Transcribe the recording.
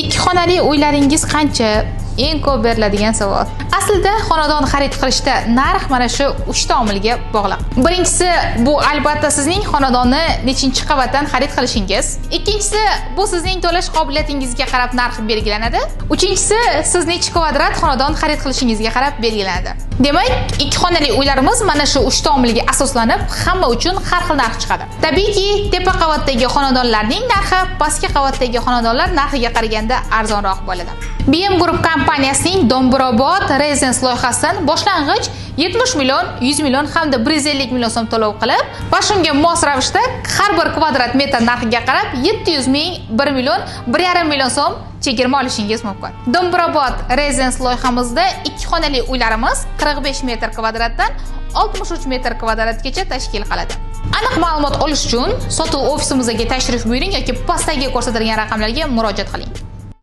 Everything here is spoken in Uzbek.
Ikki xonali uylaringiz qancha? Eng ko'p beriladigan savol. Aslida xonadon xarid qilishda narx mana shu 3 ta omilga bog'liq. Birinchisi, bu albatta sizning xonadonni nechinchi qavatdan xarid qilishingiz. Ikkinchisi, bu sizning to'lash qobiliyatingizga qarab narx belgilanadi. Uchinchisi, siz necha kvadrat xonadon xarid qilishingizga qarab belgilanadi. Demak, ikki xonali uylarimiz mana shu 3 ta omilga asoslanib, hamma uchun har xil narx chiqadi. Tabiiyki, tepa qavatdagi xonadonlarning narxi pastki qavatdagi xonadonlar narxiga qaraganda arzonroq bo'ladi. BM Group kompaniyasining Dombirobod Residence loyihasidan boshlang'ich 70 million, 100 million hamda 150 million so'm to'lov qilib va shunga mos ravishda har bir kvadrat metr narxiga qarab 700 ming, 1 million, 1,5 million so'm chegirma olishingiz mumkin. Dombirobod Residence loyihamizda ikki xonali uylarimiz 45 metr kvadratdan 63 metr kvadratgacha tashkil qiladi. Aniq ma'lumot olish uchun sotuv ofisimizga tashrif buyuring yoki pastdagi ko'rsatilgan raqamlarga murojaat qiling.